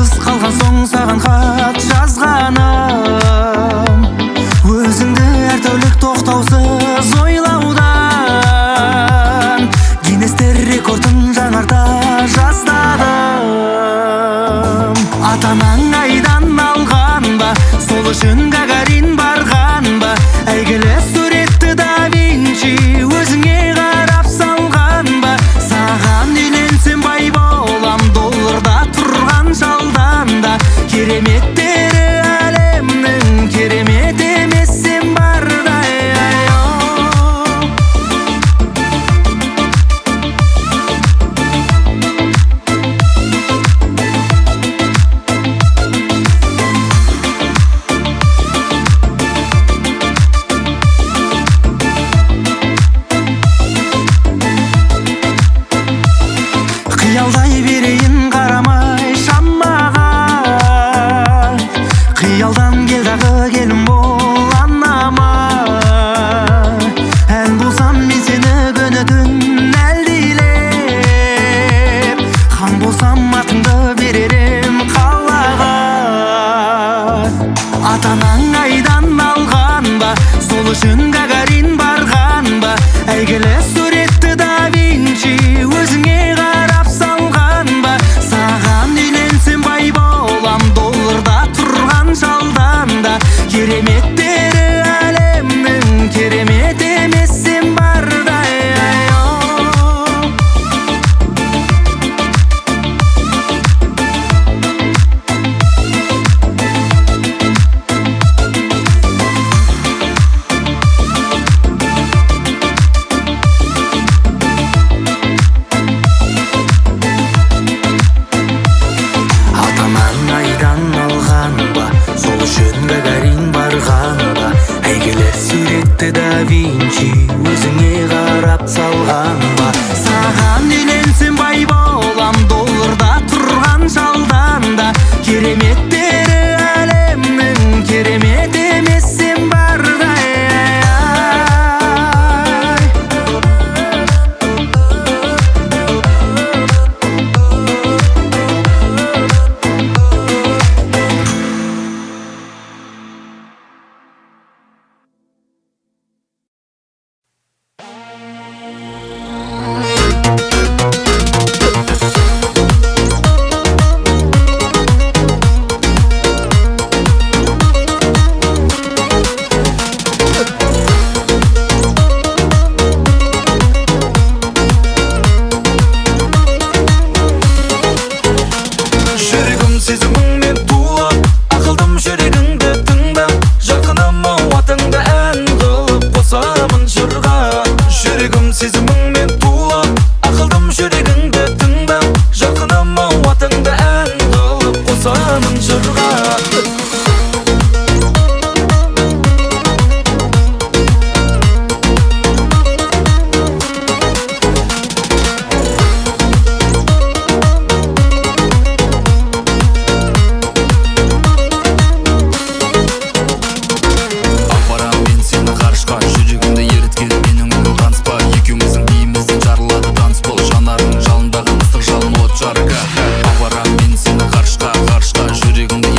жалғыз қалған соң саған хат жазғаным, өзіңді әр тәулік тоқтаусыз ойлаудан Гиннестер рекордын жаңарта жаздадым. Атанаң айдан алған ба, сол үшін Гагарин барған ба, әйгілі суретті да Винчи өзіңе қарап салған ба, саған үйленсем бай болам, долларда тұрған жалдан да, кереметтері әлемнің керемет емес сен бардай. Қиялдай берейін қарамай шамаға, қиялдан кел дағы келін бол анама. Ән болсам мен сені күні түн әлдилеп, хан болсам атыңды берерім қалаға. Атанаң айдан алған ба, сол үшін Гагарин барған ба, әйгілі суретті да Винчи өзіңе қарап салған ба, саған үйленсем бай болам, долларда тұрған жалдан да, кереметтері әлемнің керемет емес сен бардай. Атанаң айдан алған ба, сол үшін Гагарин барған ба, әйгілі суретті да Винчи өзіңе қарап салған ба, саған үйленсем бай болам, долларда тұрған жалдан да, кереметтері әлемнің керемет емес сен бардай. Жүрегім сезіміңмен тулап, ақылдым жүрегіңді тыңдап, жақыным уатыңды ән қылып қосамын жырға. Жүрегім сезіміңмен тулап, ақылдым жүрегіңді тыңдап, жақыным уатыңды ән қылып қосамын жырға. Апарам мен сені ғарышқа, жүрегімді еріткен менің үнім таныспа, екеуміздің биімізден жарылады таныс бол, жанарың жалындаған ыстық жалын от жарығы. Апарам мен сені ғарышқа, жүрегімді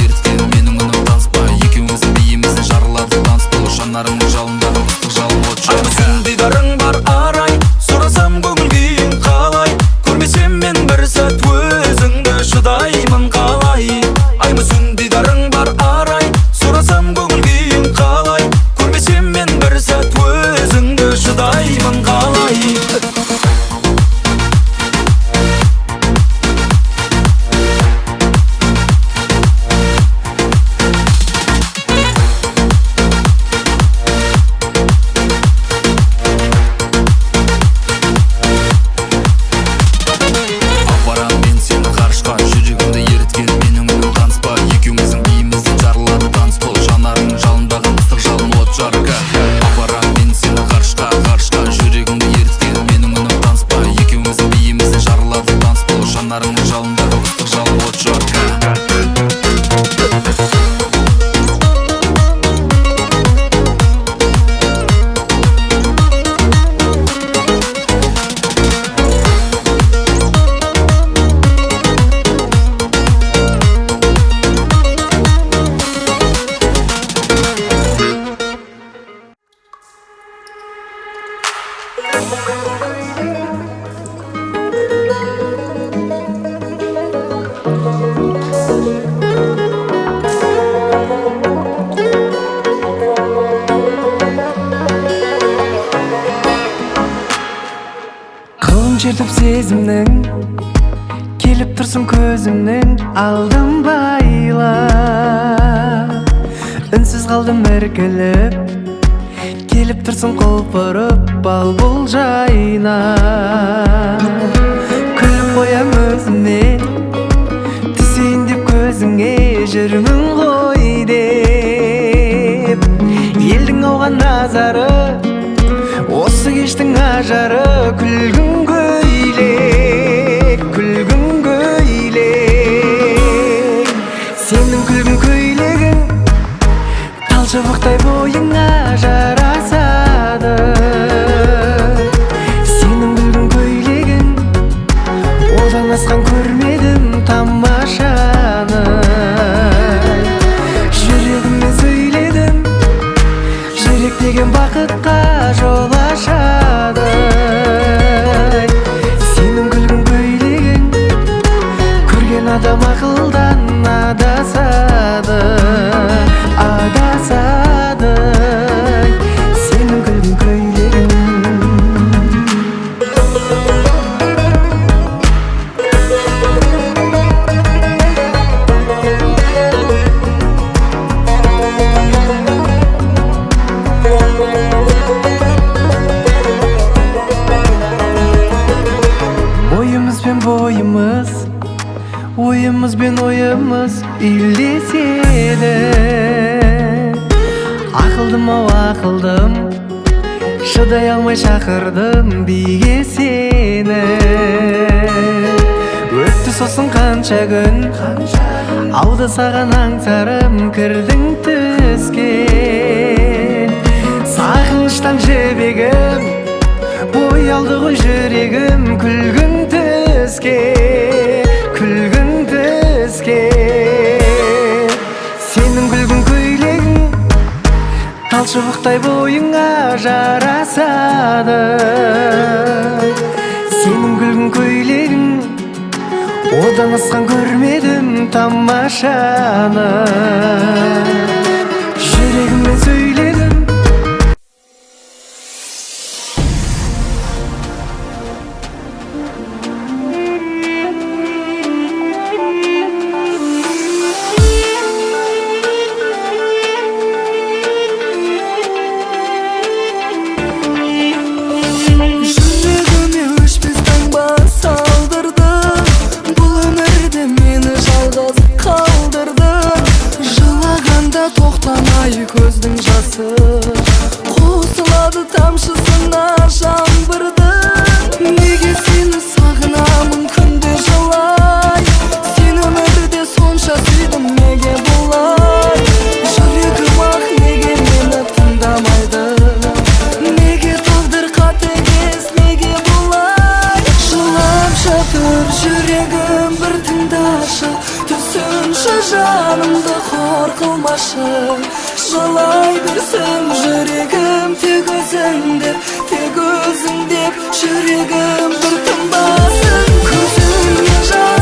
сезімнің келіп тұрсың көзімнің алдым байла. Үнсіз қалдым іркіліп, келіп тұрсың құлпырып бал бұл жайна. Күліп қоям өзіме, түсейін деп көзіңе, жүрмін ғой деп. Елдің ауған назары, осы кештің ажары, күлгін көйлек, күлгін көйлек. Сенің күлгін көйлегің тал шыбықтай бойыңа жарасады. Сенің күлгін көйлегің, одан асқан көрмедім тамашаны. Жүрегіммен сөйледім, жүрек деген бақытқа жол ашады. Сенің күлгін көйлегің, көрген адам ақылдан адасады, адасады. Сенің күлгін көйлегің. Бойымыз, ойымыз бен ойымыз үйлеседі. Ақылдым-ау ақылдым, шыдай алмай шақырдым биге сені. Өтті сосын қанша күн, ауды саған аңсарым кірдің түске. Сағыныштан жібегім, бой алды ғой жүрегім, күлгін түске, күлгін түске. Сенің күлгін көйлегің тал шыбықтай бойыңа жарасады. Сенің күлгін көйлегің, одан асқан көрмедім тамашаны. Жүрегіммен сөйледім, көздің жасы қосылады тамшысына жаңбырдың. Неге сені сағынамын күнде жылай, сен өмірде сонша сүйдім, неге бұлай? Жүрегім ақ неге мені тыңдамайды, неге тағдыр қатыгез, неге бұлай? Жылап жатыр жүрегім, бір тыңдашы, түсінші жанымды хор қылмашы. Жылай берсін жүрегім, тек өзің деп, тек өзің деп, жүрегім бір тынбасын көзіңе жай.